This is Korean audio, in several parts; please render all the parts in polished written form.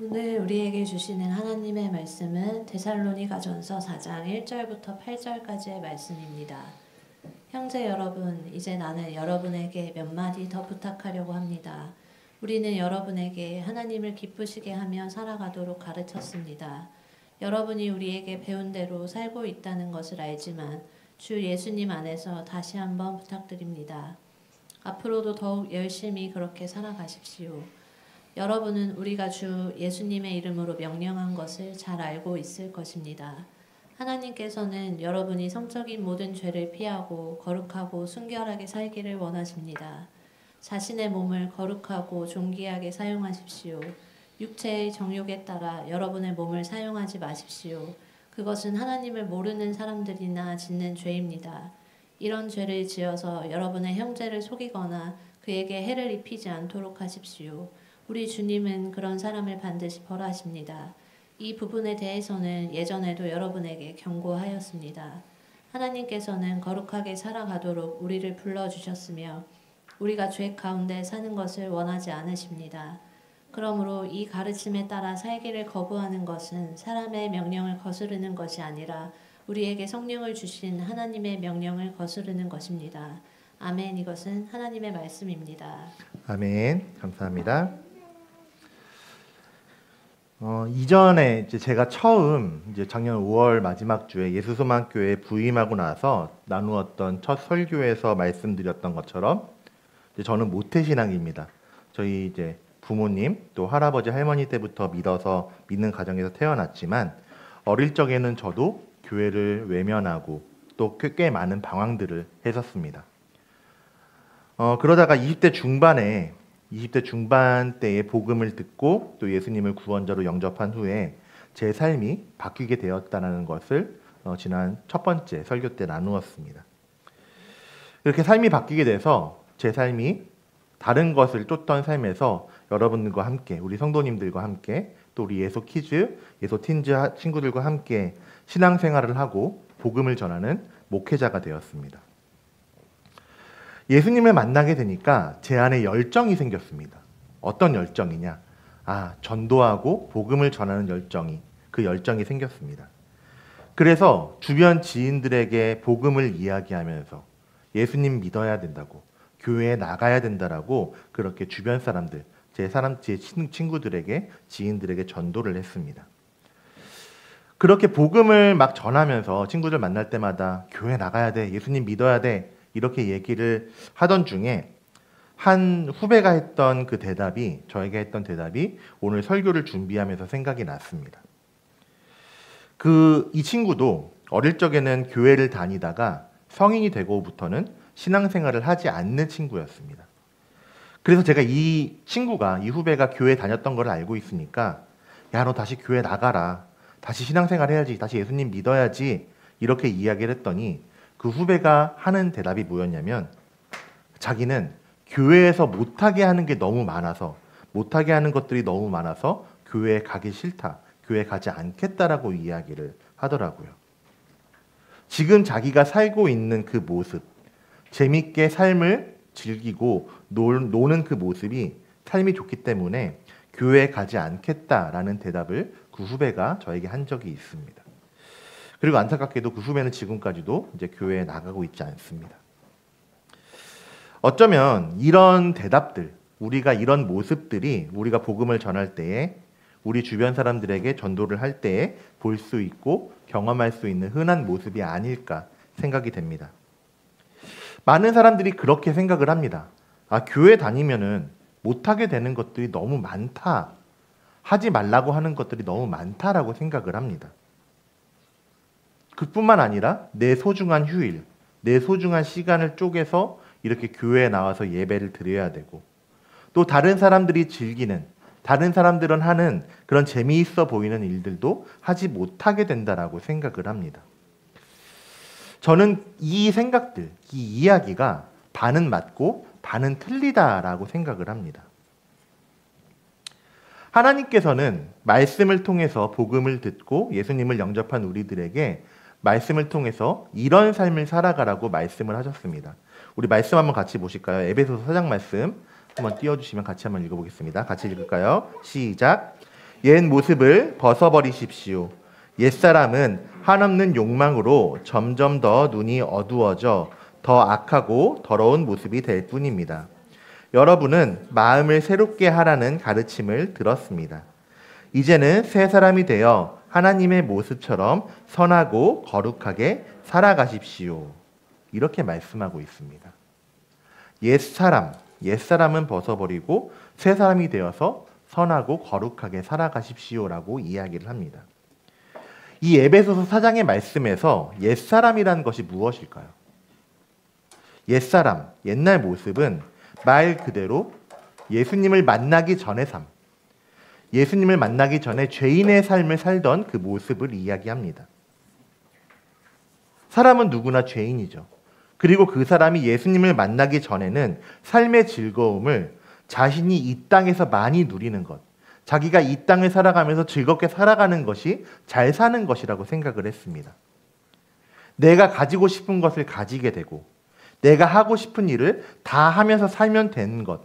오늘 우리에게 주시는 하나님의 말씀은 데살로니가전서 4장 1절부터 8절까지의 말씀입니다. 형제 여러분, 이제 나는 여러분에게 몇 마디 더 부탁하려고 합니다. 우리는 여러분에게 하나님을 기쁘시게 하며 살아가도록 가르쳤습니다. 여러분이 우리에게 배운 대로 살고 있다는 것을 알지만 주 예수님 안에서 다시 한번 부탁드립니다. 앞으로도 더욱 열심히 그렇게 살아가십시오. 여러분은 우리가 주 예수님의 이름으로 명령한 것을 잘 알고 있을 것입니다. 하나님께서는 여러분이 성적인 모든 죄를 피하고 거룩하고 순결하게 살기를 원하십니다. 자신의 몸을 거룩하고 존귀하게 사용하십시오. 육체의 정욕에 따라 여러분의 몸을 사용하지 마십시오. 그것은 하나님을 모르는 사람들이나 짓는 죄입니다. 이런 죄를 지어서 여러분의 형제를 속이거나 그에게 해를 입히지 않도록 하십시오. 우리 주님은 그런 사람을 반드시 벌하십니다. 이 부분에 대해서는 예전에도 여러분에게 경고하였습니다. 하나님께서는 거룩하게 살아가도록 우리를 불러주셨으며 우리가 죄 가운데 사는 것을 원하지 않으십니다. 그러므로 이 가르침에 따라 살기를 거부하는 것은 사람의 명령을 거스르는 것이 아니라 우리에게 성령을 주신 하나님의 명령을 거스르는 것입니다. 아멘. 이것은 하나님의 말씀입니다. 아멘. 감사합니다. 이전에 제가 처음 작년 5월 마지막 주에 예수소망교회에 부임하고 나서 나누었던 첫 설교에서 말씀드렸던 것처럼 저는 모태신앙입니다. 저희 부모님 또 할아버지 할머니 때부터 믿어서 믿는 가정에서 태어났지만 어릴 적에는 저도 교회를 외면하고 또 꽤 많은 방황들을 했었습니다. 그러다가 20대 중반 때에 복음을 듣고 또 예수님을 구원자로 영접한 후에 제 삶이 바뀌게 되었다는 것을 지난 첫 번째 설교 때 나누었습니다. 이렇게 삶이 바뀌게 돼서 제 삶이 다른 것을 쫓던 삶에서 여러분들과 함께, 우리 성도님들과 함께, 또 우리 예소키즈, 예소틴즈 친구들과 함께 신앙생활을 하고 복음을 전하는 목회자가 되었습니다. 예수님을 만나게 되니까 제 안에 열정이 생겼습니다. 어떤 열정이냐? 전도하고 복음을 전하는 그 열정이 생겼습니다. 그래서 주변 지인들에게 복음을 이야기하면서 예수님 믿어야 된다고, 교회에 나가야 된다라고 그렇게 주변 사람들, 제 친구들에게, 지인들에게 전도를 했습니다. 그렇게 복음을 막 전하면서 친구들 만날 때마다 교회 나가야 돼, 예수님 믿어야 돼, 이렇게 얘기를 하던 중에 한 후배가 했던 저에게 했던 대답이 오늘 설교를 준비하면서 생각이 났습니다. 이 친구도 어릴 적에는 교회를 다니다가 성인이 되고부터는 신앙생활을 하지 않는 친구였습니다. 그래서 제가 이 후배가 교회 다녔던 걸 알고 있으니까 야, 너 다시 교회 나가라. 다시 신앙생활 해야지. 다시 예수님 믿어야지. 이렇게 이야기를 했더니 그 후배가 하는 대답이 뭐였냐면 자기는 교회에서 못하게 하는 게 너무 많아서, 못하게 하는 것들이 너무 많아서 교회에 가기 싫다, 교회에 가지 않겠다라고 이야기를 하더라고요. 지금 자기가 살고 있는 그 모습, 재밌게 삶을 즐기고 노는 그 모습이 삶이 좋기 때문에 교회에 가지 않겠다라는 대답을 그 후배가 저에게 한 적이 있습니다. 그리고 안타깝게도 그 후배는 지금까지도 교회에 나가고 있지 않습니다. 어쩌면 이런 대답들, 우리가 이런 모습들이 우리가 복음을 전할 때에 우리 주변 사람들에게 전도를 할 때에 볼 수 있고 경험할 수 있는 흔한 모습이 아닐까 생각이 됩니다. 많은 사람들이 그렇게 생각을 합니다. 교회 다니면은 못하게 되는 것들이 너무 많다. 하지 말라고 하는 것들이 너무 많다라고 생각을 합니다. 그뿐만 아니라 내 소중한 휴일, 내 소중한 시간을 쪼개서 이렇게 교회에 나와서 예배를 드려야 되고 또 다른 사람들이 즐기는, 다른 사람들은 하는 그런 재미있어 보이는 일들도 하지 못하게 된다라고 생각을 합니다. 저는 이 생각들, 이 이야기가 반은 맞고 반은 틀리다라고 생각을 합니다. 하나님께서는 말씀을 통해서 복음을 듣고 예수님을 영접한 우리들에게 말씀을 통해서 이런 삶을 살아가라고 말씀을 하셨습니다. 우리 말씀 한번 같이 보실까요? 에베소서 4장 말씀 한번 띄워주시면 같이 한번 읽어보겠습니다. 같이 읽을까요? 시작. 옛 모습을 벗어버리십시오. 옛사람은 한없는 욕망으로 점점 더 눈이 어두워져 더 악하고 더러운 모습이 될 뿐입니다. 여러분은 마음을 새롭게 하라는 가르침을 들었습니다. 이제는 새 사람이 되어 하나님의 모습처럼 선하고 거룩하게 살아가십시오. 이렇게 말씀하고 있습니다. 옛사람은 벗어버리고 새 사람이 되어서 선하고 거룩하게 살아가십시오라고 이야기를 합니다. 이 에베소서 4장의 말씀에서 옛사람이라는 것이 무엇일까요? 옛사람, 옛날 모습은 말 그대로 예수님을 만나기 전의 삶, 예수님을 만나기 전에 죄인의 삶을 살던 그 모습을 이야기합니다. 사람은 누구나 죄인이죠. 그리고 그 사람이 예수님을 만나기 전에는 삶의 즐거움을 자신이 이 땅에서 많이 누리는 것, 자기가 이 땅을 살아가면서 즐겁게 살아가는 것이 잘 사는 것이라고 생각을 했습니다. 내가 가지고 싶은 것을 가지게 되고 내가 하고 싶은 일을 다 하면서 살면 되는 것,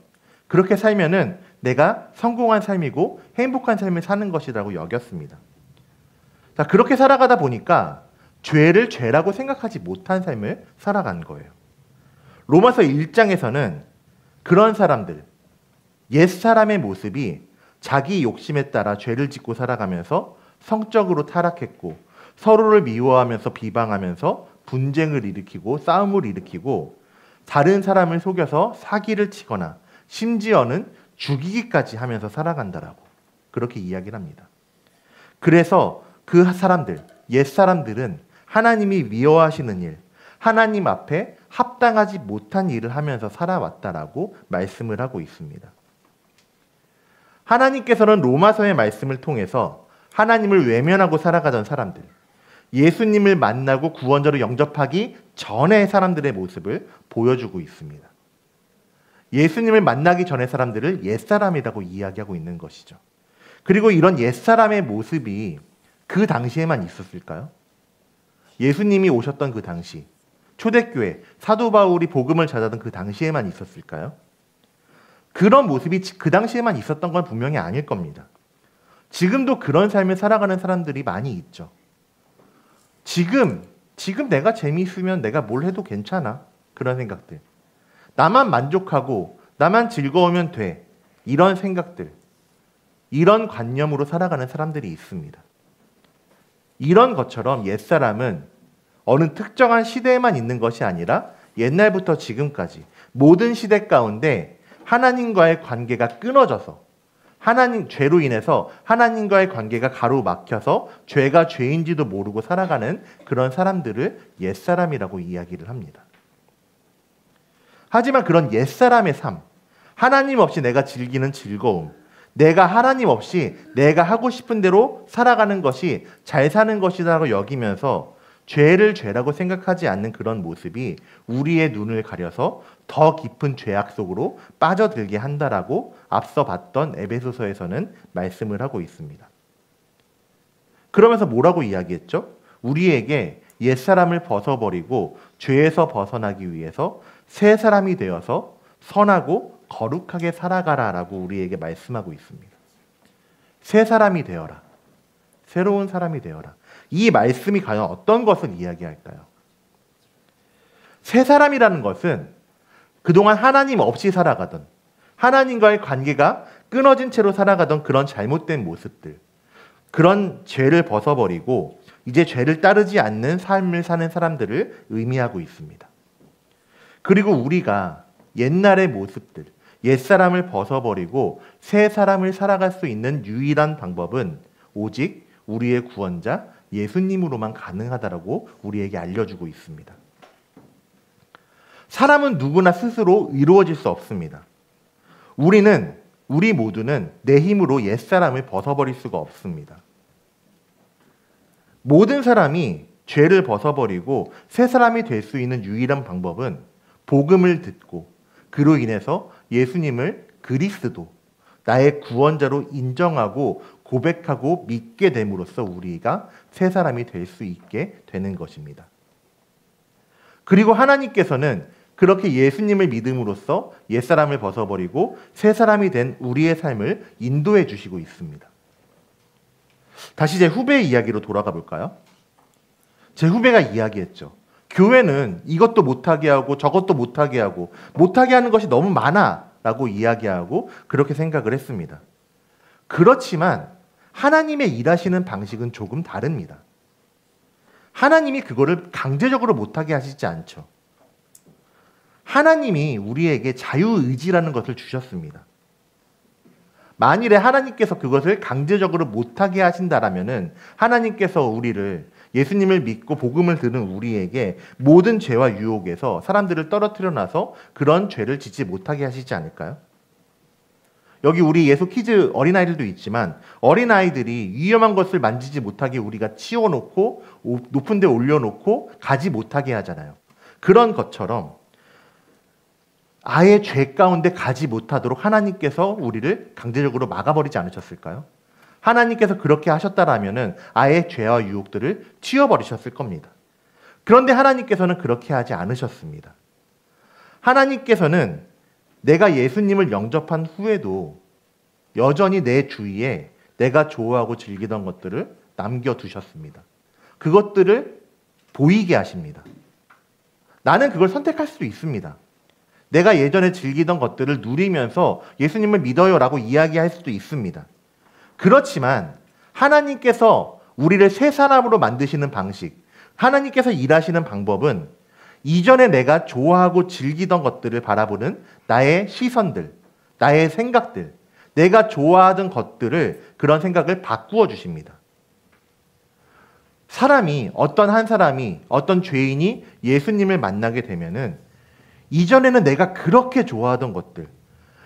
그렇게 살면은 내가 성공한 삶이고 행복한 삶을 사는 것이라고 여겼습니다. 자, 그렇게 살아가다 보니까 죄를 죄라고 생각하지 못한 삶을 살아간 거예요. 로마서 1장에서는 그런 사람들, 옛사람의 모습이 자기 욕심에 따라 죄를 짓고 살아가면서 성적으로 타락했고 서로를 미워하면서 비방하면서 분쟁을 일으키고 싸움을 일으키고 다른 사람을 속여서 사기를 치거나 심지어는 죽이기까지 하면서 살아간다라고 그렇게 이야기를 합니다. 그래서 그 사람들, 옛사람들은 하나님이 미워하시는 일, 하나님 앞에 합당하지 못한 일을 하면서 살아왔다라고 말씀을 하고 있습니다. 하나님께서는 로마서의 말씀을 통해서 하나님을 외면하고 살아가던 사람들, 예수님을 만나고 구원자로 영접하기 전의 사람들의 모습을 보여주고 있습니다. 예수님을 만나기 전의 사람들을 옛사람이라고 이야기하고 있는 것이죠. 그리고 이런 옛사람의 모습이 그 당시에만 있었을까요? 예수님이 오셨던 그 당시, 초대교회, 사도 바울이 복음을 전하던 그 당시에만 있었을까요? 그런 모습이 그 당시에만 있었던 건 분명히 아닐 겁니다. 지금도 그런 삶을 살아가는 사람들이 많이 있죠. 지금 내가 재미있으면 내가 뭘 해도 괜찮아. 그런 생각들. 나만 만족하고 나만 즐거우면 돼. 이런 생각들. 이런 관념으로 살아가는 사람들이 있습니다. 이런 것처럼 옛사람은 어느 특정한 시대에만 있는 것이 아니라 옛날부터 지금까지 모든 시대 가운데 하나님과의 관계가 끊어져서 죄로 인해서 하나님과의 관계가 가로막혀서 죄가 죄인지도 모르고 살아가는 그런 사람들을 옛사람이라고 이야기를 합니다. 하지만 그런 옛사람의 삶, 하나님 없이 내가 즐기는 즐거움, 내가 하나님 없이 내가 하고 싶은 대로 살아가는 것이 잘 사는 것이라고 여기면서 죄를 죄라고 생각하지 않는 그런 모습이 우리의 눈을 가려서 더 깊은 죄악 속으로 빠져들게 한다라고 앞서 봤던 에베소서에서는 말씀을 하고 있습니다. 그러면서 뭐라고 이야기했죠? 우리에게 옛사람을 벗어버리고 죄에서 벗어나기 위해서 새 사람이 되어서 선하고 거룩하게 살아가라라고 우리에게 말씀하고 있습니다. 새 사람이 되어라. 새로운 사람이 되어라. 이 말씀이 과연 어떤 것을 이야기할까요? 새 사람이라는 것은 그동안 하나님 없이 살아가던, 하나님과의 관계가 끊어진 채로 살아가던 그런 잘못된 모습들, 그런 죄를 벗어버리고 이제 죄를 따르지 않는 삶을 사는 사람들을 의미하고 있습니다. 그리고 우리가 옛날의 모습들, 옛사람을 벗어버리고 새 사람을 살아갈 수 있는 유일한 방법은 오직 우리의 구원자 예수님으로만 가능하다라고 우리에게 알려주고 있습니다. 사람은 누구나 스스로 이루어질 수 없습니다. 우리 모두는 내 힘으로 옛사람을 벗어버릴 수가 없습니다. 모든 사람이 죄를 벗어버리고 새 사람이 될 수 있는 유일한 방법은 복음을 듣고 그로 인해서 예수님을 그리스도, 나의 구원자로 인정하고 고백하고 믿게 됨으로써 우리가 새 사람이 될 수 있게 되는 것입니다. 그리고 하나님께서는 그렇게 예수님을 믿음으로써 옛사람을 벗어버리고 새 사람이 된 우리의 삶을 인도해 주시고 있습니다. 다시 제 후배의 이야기로 돌아가 볼까요? 제 후배가 이야기했죠. 교회는 이것도 못하게 하고 저것도 못하게 하고 못하게 하는 것이 너무 많아 라고 이야기하고 그렇게 생각을 했습니다. 그렇지만 하나님의 일하시는 방식은 조금 다릅니다. 하나님이 그거를 강제적으로 못하게 하시지 않죠. 하나님이 우리에게 자유의지라는 것을 주셨습니다. 만일에 하나님께서 그것을 강제적으로 못하게 하신다라면은 하나님께서 우리를 예수님을 믿고 복음을 들은 우리에게 모든 죄와 유혹에서 사람들을 떨어뜨려 놔서 그런 죄를 짓지 못하게 하시지 않을까요? 여기 우리 예수 키즈 어린아이들도 있지만 어린아이들이 위험한 것을 만지지 못하게 우리가 치워놓고 높은 데 올려놓고 가지 못하게 하잖아요. 그런 것처럼 아예 죄 가운데 가지 못하도록 하나님께서 우리를 강제적으로 막아버리지 않으셨을까요? 하나님께서 그렇게 하셨다라면은 아예 죄와 유혹들을 치워버리셨을 겁니다. 그런데 하나님께서는 그렇게 하지 않으셨습니다. 하나님께서는 내가 예수님을 영접한 후에도 여전히 내 주위에 내가 좋아하고 즐기던 것들을 남겨두셨습니다. 그것들을 보이게 하십니다. 나는 그걸 선택할 수도 있습니다. 내가 예전에 즐기던 것들을 누리면서 예수님을 믿어요라고 이야기할 수도 있습니다. 그렇지만 하나님께서 우리를 새 사람으로 만드시는 방식, 하나님께서 일하시는 방법은 이전에 내가 좋아하고 즐기던 것들을 바라보는 나의 시선들, 나의 생각들, 내가 좋아하던 것들을 그런 생각을 바꾸어 주십니다. 어떤 사람이, 어떤 죄인이 예수님을 만나게 되면은 이전에는 내가 그렇게 좋아하던 것들,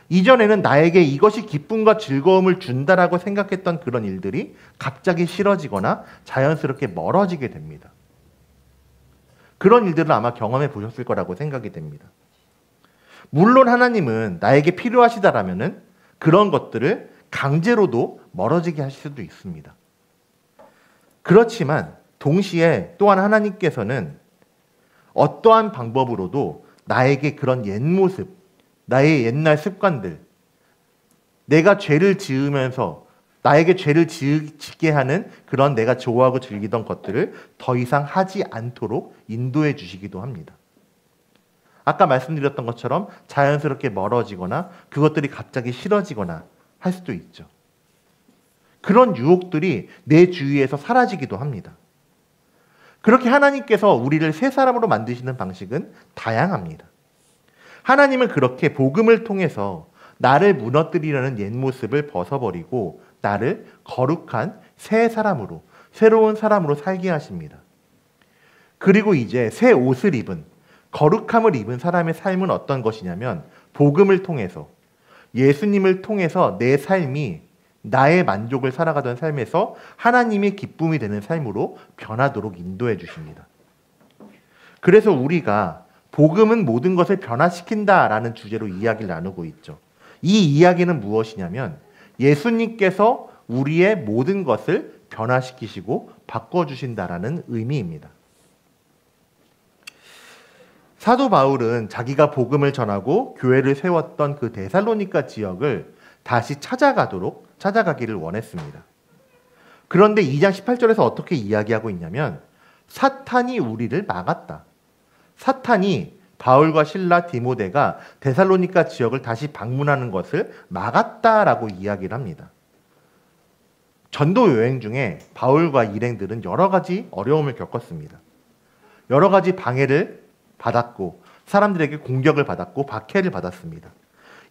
이전에는 나에게 이것이 기쁨과 즐거움을 준다라고 생각했던 그런 일들이 갑자기 싫어지거나 자연스럽게 멀어지게 됩니다. 그런 일들을 아마 경험해 보셨을 거라고 생각이 됩니다. 물론 하나님은 나에게 필요하시다라면은 그런 것들을 강제로도 멀어지게 하실 수도 있습니다. 그렇지만 동시에 또한 하나님께서는 어떠한 방법으로도 나에게 그런 옛 모습, 나의 옛날 습관들, 내가 죄를 지으면서 나에게 죄를 짓게 하는 그런 내가 좋아하고 즐기던 것들을 더 이상 하지 않도록 인도해 주시기도 합니다. 아까 말씀드렸던 것처럼 자연스럽게 멀어지거나 그것들이 갑자기 싫어지거나 할 수도 있죠. 그런 유혹들이 내 주위에서 사라지기도 합니다. 그렇게 하나님께서 우리를 새 사람으로 만드시는 방식은 다양합니다. 하나님은 그렇게 복음을 통해서 나를 무너뜨리려는 옛 모습을 벗어버리고 나를 거룩한 새 사람으로, 새로운 사람으로 살게 하십니다. 그리고 이제 새 옷을 입은, 거룩함을 입은 사람의 삶은 어떤 것이냐면 복음을 통해서, 예수님을 통해서 내 삶이 나의 만족을 살아가던 삶에서 하나님의 기쁨이 되는 삶으로 변하도록 인도해 주십니다. 그래서 우리가 복음은 모든 것을 변화시킨다라는 주제로 이야기를 나누고 있죠. 이 이야기는 무엇이냐면 예수님께서 우리의 모든 것을 변화시키시고 바꿔주신다라는 의미입니다. 사도 바울은 자기가 복음을 전하고 교회를 세웠던 그 데살로니가 지역을 다시 찾아가기를 원했습니다. 그런데 2장 18절에서 어떻게 이야기하고 있냐면 사탄이 우리를 막았다. 사탄이 바울과 실라, 디모데가 데살로니가 지역을 다시 방문하는 것을 막았다라고 이야기를 합니다. 전도 여행 중에 바울과 일행들은 여러 가지 어려움을 겪었습니다. 여러 가지 방해를 받았고 사람들에게 공격을 받았고 박해를 받았습니다.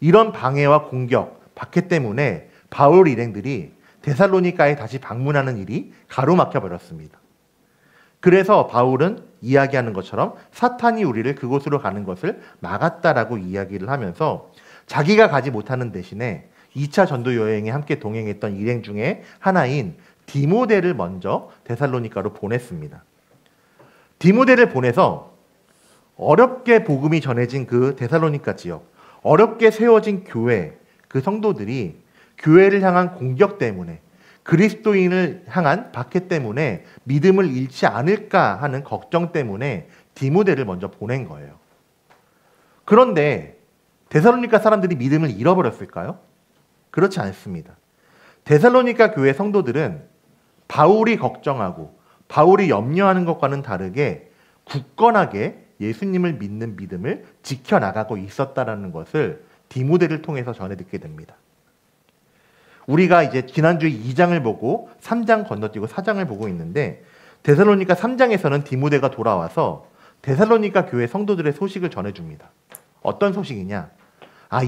이런 방해와 공격, 박해 때문에 바울 일행들이 데살로니가에 다시 방문하는 일이 가로막혀 버렸습니다. 그래서 바울은 이야기하는 것처럼 사탄이 우리를 그곳으로 가는 것을 막았다라고 이야기를 하면서 자기가 가지 못하는 대신에 2차 전도 여행에 함께 동행했던 일행 중에 하나인 디모데를 먼저 데살로니가로 보냈습니다. 디모데를 보내서 어렵게 복음이 전해진 그 데살로니가 지역, 어렵게 세워진 교회, 그 성도들이 교회를 향한 공격 때문에 그리스도인을 향한 박해 때문에 믿음을 잃지 않을까 하는 걱정 때문에 디모데를 먼저 보낸 거예요. 그런데 데살로니가 사람들이 믿음을 잃어버렸을까요? 그렇지 않습니다. 데살로니가 교회 성도들은 바울이 걱정하고 바울이 염려하는 것과는 다르게 굳건하게 예수님을 믿는 믿음을 지켜나가고 있었다라는 것을 디모데를 통해서 전해 듣게 됩니다. 우리가 이제 지난주에 2장을 보고 3장 건너뛰고 4장을 보고 있는데 데살로니가 3장에서는 디모데가 돌아와서 데살로니가 교회 성도들의 소식을 전해줍니다. 어떤 소식이냐?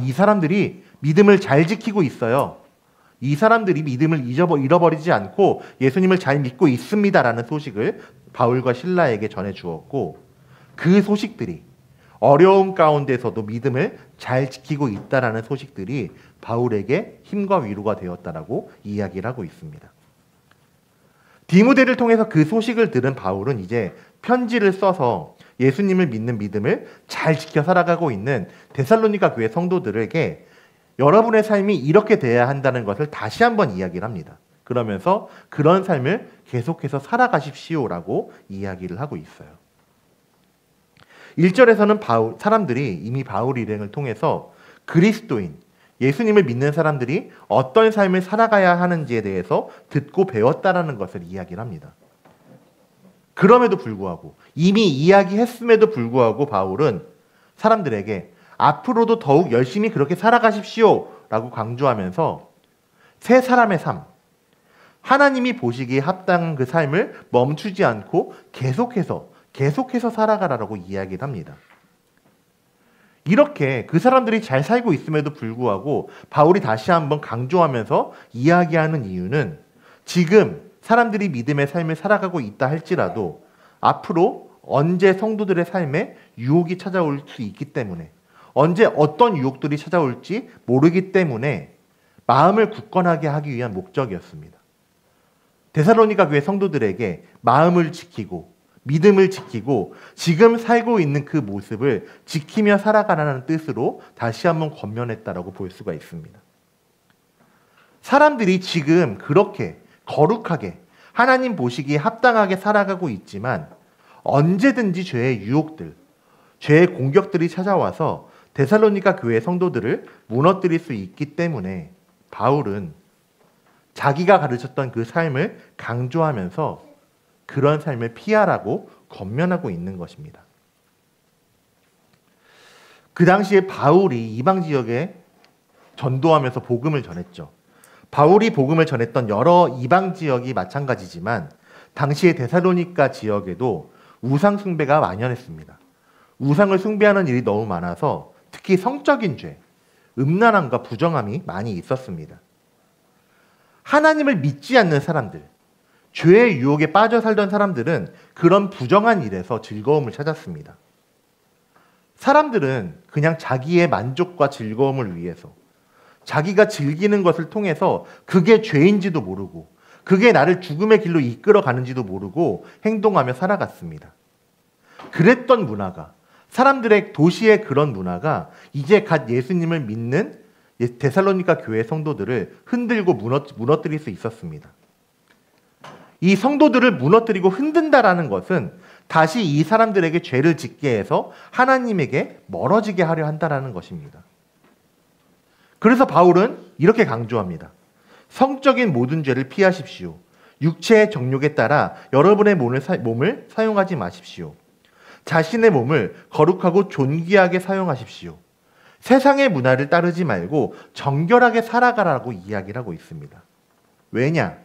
이 사람들이 믿음을 잘 지키고 있어요. 이 사람들이 믿음을 잃어버리지 않고 예수님을 잘 믿고 있습니다라는 소식을 바울과 실라에게 전해주었고, 그 소식들이 어려움 가운데서도 믿음을 잘 지키고 있다라는 소식들이 바울에게 힘과 위로가 되었다라고 이야기를 하고 있습니다. 디모데를 통해서 그 소식을 들은 바울은 이제 편지를 써서 예수님을 믿는 믿음을 잘 지켜 살아가고 있는 데살로니가 교회 성도들에게 여러분의 삶이 이렇게 돼야 한다는 것을 다시 한번 이야기를 합니다. 그러면서 그런 삶을 계속해서 살아가십시오라고 이야기를 하고 있어요. 1절에서는 사람들이 이미 바울 일행을 통해서 그리스도인, 예수님을 믿는 사람들이 어떤 삶을 살아가야 하는지에 대해서 듣고 배웠다라는 것을 이야기를 합니다. 그럼에도 불구하고, 이미 이야기했음에도 불구하고 바울은 사람들에게 앞으로도 더욱 열심히 그렇게 살아가십시오라고 강조하면서 세 사람의 삶, 하나님이 보시기에 합당한 그 삶을 멈추지 않고 계속해서 살아가라고 이야기를 합니다. 이렇게 그 사람들이 잘 살고 있음에도 불구하고 바울이 다시 한번 강조하면서 이야기하는 이유는 지금 사람들이 믿음의 삶을 살아가고 있다 할지라도 앞으로 언제 성도들의 삶에 유혹이 찾아올 수 있기 때문에, 언제 어떤 유혹들이 찾아올지 모르기 때문에 마음을 굳건하게 하기 위한 목적이었습니다. 데살로니가 교회 성도들에게 마음을 지키고 믿음을 지키고 지금 살고 있는 그 모습을 지키며 살아가라는 뜻으로 다시 한번 권면했다라고 볼 수가 있습니다. 사람들이 지금 그렇게 거룩하게 하나님 보시기에 합당하게 살아가고 있지만 언제든지 죄의 유혹들, 죄의 공격들이 찾아와서 데살로니가 교회 성도들을 무너뜨릴 수 있기 때문에 바울은 자기가 가르쳤던 그 삶을 강조하면서 그런 삶을 피하라고 권면하고 있는 것입니다. 그 당시에 바울이 이방 지역에 전도하면서 복음을 전했죠. 바울이 복음을 전했던 여러 이방 지역이 마찬가지지만 당시에 데살로니가 지역에도 우상 숭배가 만연했습니다. 우상을 숭배하는 일이 너무 많아서 특히 성적인 죄, 음란함과 부정함이 많이 있었습니다. 하나님을 믿지 않는 사람들, 죄의 유혹에 빠져 살던 사람들은 그런 부정한 일에서 즐거움을 찾았습니다. 사람들은 그냥 자기의 만족과 즐거움을 위해서 자기가 즐기는 것을 통해서 그게 죄인지도 모르고 그게 나를 죽음의 길로 이끌어 가는지도 모르고 행동하며 살아갔습니다. 그랬던 문화가, 사람들의 도시의 그런 문화가 이제 갓 예수님을 믿는 데살로니가 교회 성도들을 흔들고 무너뜨릴 수 있었습니다. 이 성도들을 무너뜨리고 흔든다라는 것은 다시 이 사람들에게 죄를 짓게 해서 하나님에게 멀어지게 하려 한다라는 것입니다. 그래서 바울은 이렇게 강조합니다. 성적인 모든 죄를 피하십시오. 육체의 정욕에 따라 여러분의 몸을 사용하지 마십시오. 자신의 몸을 거룩하고 존귀하게 사용하십시오. 세상의 문화를 따르지 말고 정결하게 살아가라고 이야기를 하고 있습니다. 왜냐?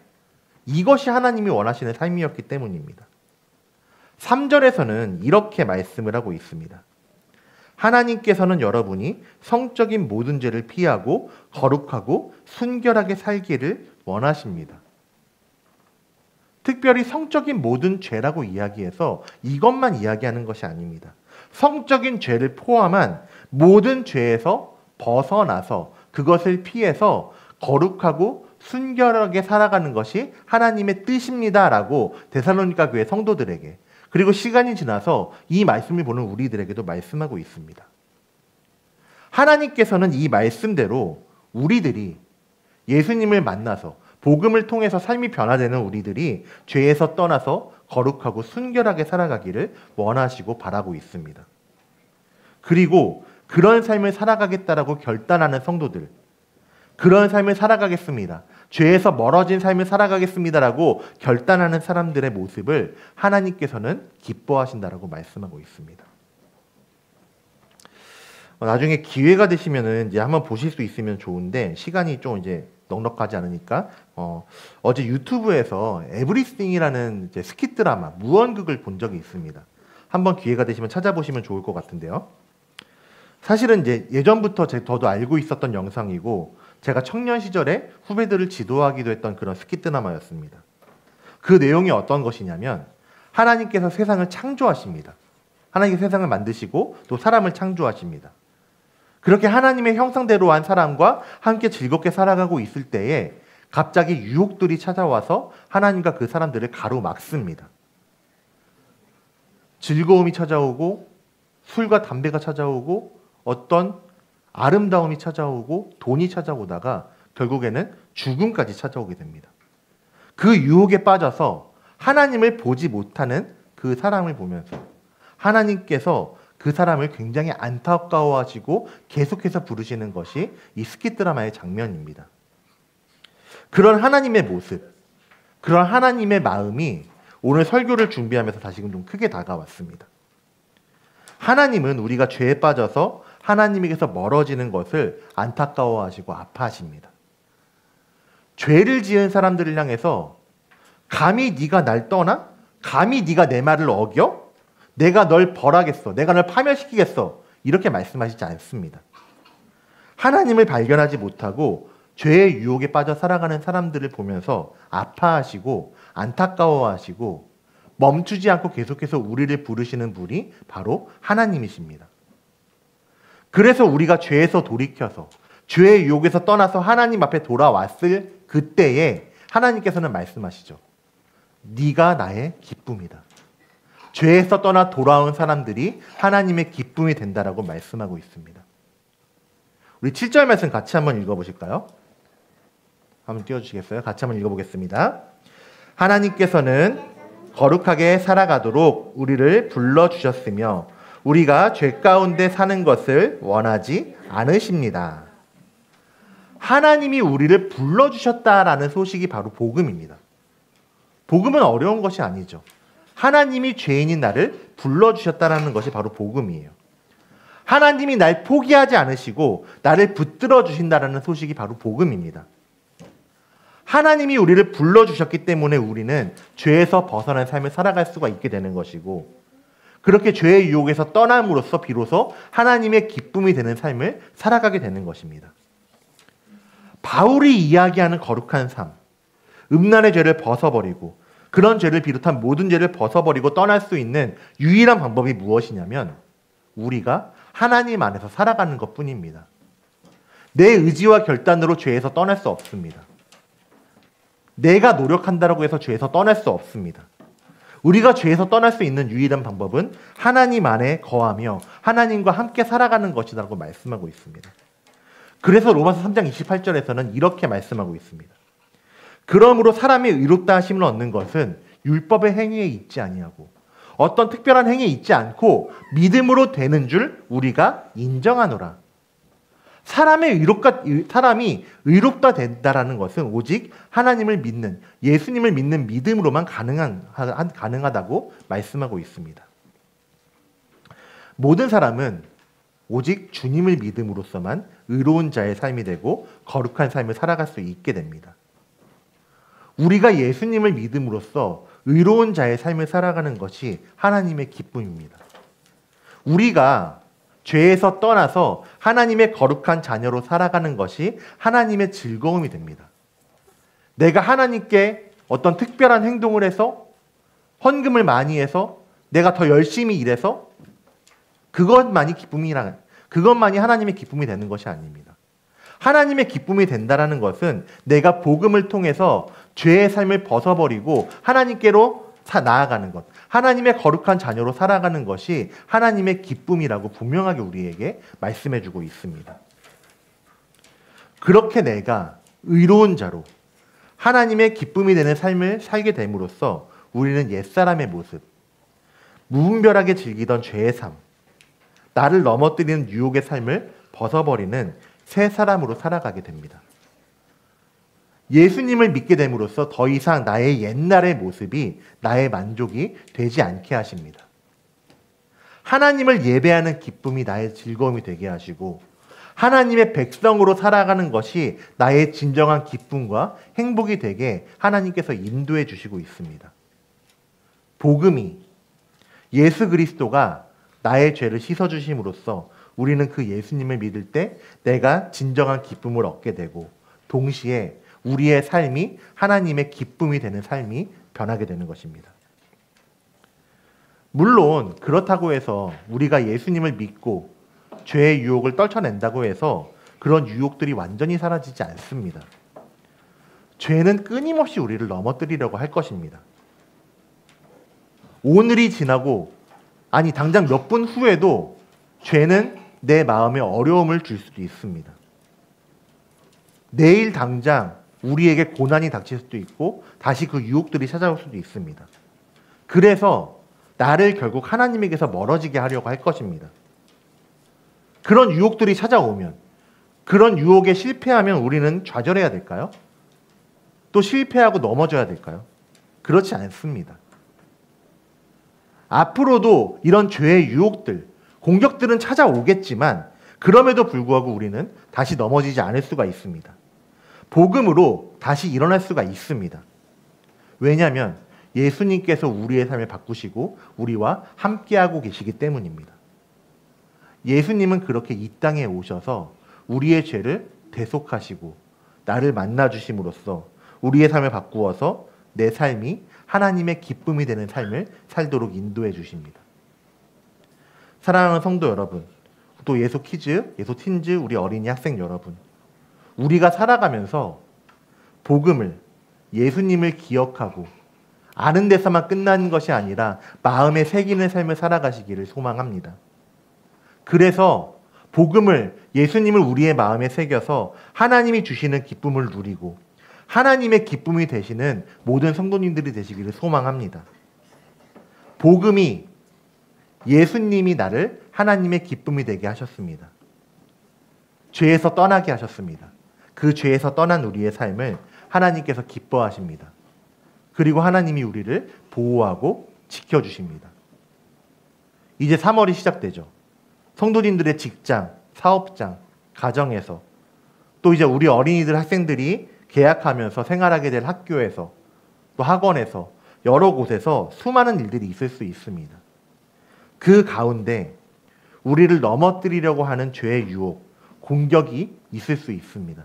이것이 하나님이 원하시는 삶이었기 때문입니다. 3절에서는 이렇게 말씀을 하고 있습니다. 하나님께서는 여러분이 성적인 모든 죄를 피하고 거룩하고 순결하게 살기를 원하십니다. 특별히 성적인 모든 죄라고 이야기해서 이것만 이야기하는 것이 아닙니다. 성적인 죄를 포함한 모든 죄에서 벗어나서 그것을 피해서 거룩하고 순결하게 살아가는 것이 하나님의 뜻입니다라고 데살로니가 교회 성도들에게, 그리고 시간이 지나서 이 말씀을 보는 우리들에게도 말씀하고 있습니다. 하나님께서는 이 말씀대로 우리들이 예수님을 만나서 복음을 통해서 삶이 변화되는 우리들이 죄에서 떠나서 거룩하고 순결하게 살아가기를 원하시고 바라고 있습니다. 그리고 그런 삶을 살아가겠다라고 결단하는 성도들, 그런 삶을 살아가겠습니다, 죄에서 멀어진 삶을 살아가겠습니다라고 결단하는 사람들의 모습을 하나님께서는 기뻐하신다라고 말씀하고 있습니다. 나중에 기회가 되시면은 이제 한번 보실 수 있으면 좋은데 시간이 좀 이제 넉넉하지 않으니까 어제 유튜브에서 에브리띵이라는 이제 스킷 드라마 무언극을 본 적이 있습니다. 한번 기회가 되시면 찾아보시면 좋을 것 같은데요. 사실은 이제 예전부터 저도 알고 있었던 영상이고 제가 청년 시절에 후배들을 지도하기도 했던 그런 스킷 드라마였습니다. 그 내용이 어떤 것이냐면 하나님께서 세상을 창조하십니다. 하나님께서 세상을 만드시고 또 사람을 창조하십니다. 그렇게 하나님의 형상대로 한 사람과 함께 즐겁게 살아가고 있을 때에 갑자기 유혹들이 찾아와서 하나님과 그 사람들을 가로막습니다. 즐거움이 찾아오고 술과 담배가 찾아오고 어떤 아름다움이 찾아오고 돈이 찾아오다가 결국에는 죽음까지 찾아오게 됩니다. 그 유혹에 빠져서 하나님을 보지 못하는 그 사람을 보면서 하나님께서 그 사람을 굉장히 안타까워하시고 계속해서 부르시는 것이 이 스킷 드라마의 장면입니다. 그런 하나님의 모습, 그런 하나님의 마음이 오늘 설교를 준비하면서 다시금 좀 크게 다가왔습니다. 하나님은 우리가 죄에 빠져서 하나님에게서 멀어지는 것을 안타까워하시고 아파하십니다. 죄를 지은 사람들을 향해서 감히 네가 날 떠나? 감히 네가 내 말을 어겨? 내가 널 벌하겠어. 내가 널 파멸시키겠어. 이렇게 말씀하시지 않습니다. 하나님을 발견하지 못하고 죄의 유혹에 빠져 살아가는 사람들을 보면서 아파하시고 안타까워하시고 멈추지 않고 계속해서 우리를 부르시는 분이 바로 하나님이십니다. 그래서 우리가 죄에서 돌이켜서 죄의 유혹에서 떠나서 하나님 앞에 돌아왔을 그때에 하나님께서는 말씀하시죠. 네가 나의 기쁨이다. 죄에서 떠나 돌아온 사람들이 하나님의 기쁨이 된다라고 말씀하고 있습니다. 우리 7절 말씀 같이 한번 읽어보실까요? 한번 띄워주시겠어요? 같이 한번 읽어보겠습니다. 하나님께서는 거룩하게 살아가도록 우리를 불러주셨으며 우리가 죄 가운데 사는 것을 원하지 않으십니다. 하나님이 우리를 불러주셨다라는 소식이 바로 복음입니다. 복음은 어려운 것이 아니죠. 하나님이 죄인인 나를 불러주셨다라는 것이 바로 복음이에요. 하나님이 날 포기하지 않으시고 나를 붙들어 주신다라는 소식이 바로 복음입니다. 하나님이 우리를 불러주셨기 때문에 우리는 죄에서 벗어난 삶을 살아갈 수가 있게 되는 것이고 그렇게 죄의 유혹에서 떠남으로써 비로소 하나님의 기쁨이 되는 삶을 살아가게 되는 것입니다. 바울이 이야기하는 거룩한 삶, 음란의 죄를 벗어버리고 그런 죄를 비롯한 모든 죄를 벗어버리고 떠날 수 있는 유일한 방법이 무엇이냐면 우리가 하나님 안에서 살아가는 것뿐입니다. 내 의지와 결단으로 죄에서 떠날 수 없습니다. 내가 노력한다고 해서 죄에서 떠날 수 없습니다. 우리가 죄에서 떠날 수 있는 유일한 방법은 하나님 안에 거하며 하나님과 함께 살아가는 것이라고 말씀하고 있습니다. 그래서 로마서 3장 28절에서는 이렇게 말씀하고 있습니다. 그러므로 사람이 의롭다 하심을 얻는 것은 율법의 행위에 있지 아니하고 어떤 특별한 행위에 있지 않고 믿음으로 되는 줄 우리가 인정하노라. 사람이 의롭다 된다라는 것은 오직 하나님을 믿는 예수님을 믿는 믿음으로만 가능하다고 말씀하고 있습니다. 모든 사람은 오직 주님을 믿음으로써만 의로운 자의 삶이 되고 거룩한 삶을 살아갈 수 있게 됩니다. 우리가 예수님을 믿음으로써 의로운 자의 삶을 살아가는 것이 하나님의 기쁨입니다. 우리가 죄에서 떠나서 하나님의 거룩한 자녀로 살아가는 것이 하나님의 즐거움이 됩니다. 내가 하나님께 어떤 특별한 행동을 해서 헌금을 많이 해서 내가 더 열심히 일해서 그것만이 하나님의 기쁨이 되는 것이 아닙니다. 하나님의 기쁨이 된다라는 것은 내가 복음을 통해서 죄의 삶을 벗어버리고 하나님께로 나아가는 것, 하나님의 거룩한 자녀로 살아가는 것이 하나님의 기쁨이라고 분명하게 우리에게 말씀해주고 있습니다. 그렇게 내가 의로운 자로 하나님의 기쁨이 되는 삶을 살게 됨으로써 우리는 옛사람의 모습, 무분별하게 즐기던 죄의 삶, 나를 넘어뜨리는 유혹의 삶을 벗어버리는 새 사람으로 살아가게 됩니다. 예수님을 믿게 됨으로써 더 이상 나의 옛날의 모습이 나의 만족이 되지 않게 하십니다. 하나님을 예배하는 기쁨이 나의 즐거움이 되게 하시고 하나님의 백성으로 살아가는 것이 나의 진정한 기쁨과 행복이 되게 하나님께서 인도해 주시고 있습니다. 복음이 예수 그리스도가 나의 죄를 씻어주심으로써 우리는 그 예수님을 믿을 때 내가 진정한 기쁨을 얻게 되고 동시에 우리의 삶이 하나님의 기쁨이 되는 삶이 변하게 되는 것입니다. 물론 그렇다고 해서 우리가 예수님을 믿고 죄의 유혹을 떨쳐낸다고 해서 그런 유혹들이 완전히 사라지지 않습니다. 죄는 끊임없이 우리를 넘어뜨리려고 할 것입니다. 오늘이 지나고 아니 당장 몇 분 후에도 죄는 내 마음에 어려움을 줄 수도 있습니다. 내일 당장 우리에게 고난이 닥칠 수도 있고 다시 그 유혹들이 찾아올 수도 있습니다. 그래서 나를 결국 하나님에게서 멀어지게 하려고 할 것입니다. 그런 유혹들이 찾아오면 그런 유혹에 실패하면 우리는 좌절해야 될까요? 또 실패하고 넘어져야 될까요? 그렇지 않습니다. 앞으로도 이런 죄의 유혹들, 공격들은 찾아오겠지만 그럼에도 불구하고 우리는 다시 넘어지지 않을 수가 있습니다. 복음으로 다시 일어날 수가 있습니다. 왜냐하면 예수님께서 우리의 삶을 바꾸시고 우리와 함께하고 계시기 때문입니다. 예수님은 그렇게 이 땅에 오셔서 우리의 죄를 대속하시고 나를 만나주심으로써 우리의 삶을 바꾸어서 내 삶이 하나님의 기쁨이 되는 삶을 살도록 인도해 주십니다. 사랑하는 성도 여러분, 또 예수 키즈, 예수 틴즈, 우리 어린이 학생 여러분, 우리가 살아가면서 복음을, 예수님을 기억하고 아는 데서만 끝나는 것이 아니라 마음에 새기는 삶을 살아가시기를 소망합니다. 그래서 복음을, 예수님을 우리의 마음에 새겨서 하나님이 주시는 기쁨을 누리고 하나님의 기쁨이 되시는 모든 성도님들이 되시기를 소망합니다. 복음이 예수님이 나를 하나님의 기쁨이 되게 하셨습니다. 죄에서 떠나게 하셨습니다. 그 죄에서 떠난 우리의 삶을 하나님께서 기뻐하십니다. 그리고 하나님이 우리를 보호하고 지켜주십니다. 이제 3월이 시작되죠. 성도님들의 직장, 사업장, 가정에서 또 이제 우리 어린이들, 학생들이 계약하면서 생활하게 될 학교에서 또 학원에서 여러 곳에서 수많은 일들이 있을 수 있습니다. 그 가운데 우리를 넘어뜨리려고 하는 죄의 유혹, 공격이 있을 수 있습니다.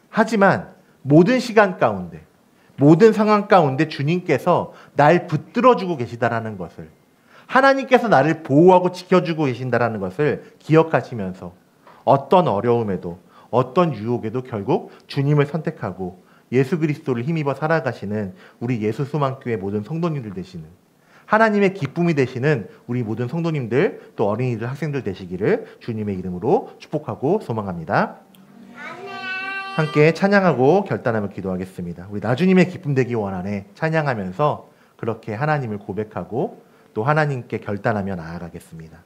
하지만 모든 시간 가운데, 모든 상황 가운데 주님께서 날 붙들어주고 계시다라는 것을, 하나님께서 나를 보호하고 지켜주고 계신다라는 것을 기억하시면서 어떤 어려움에도 어떤 유혹에도 결국 주님을 선택하고 예수 그리스도를 힘입어 살아가시는 우리 예수 소망교회 모든 성도님들 되시는, 하나님의 기쁨이 되시는 우리 모든 성도님들 또 어린이들 학생들 되시기를 주님의 이름으로 축복하고 소망합니다. 함께 찬양하고 결단하며 기도하겠습니다. 우리 나주님의 기쁨 되기 원하네 찬양하면서 그렇게 하나님을 고백하고 또 하나님께 결단하며 나아가겠습니다.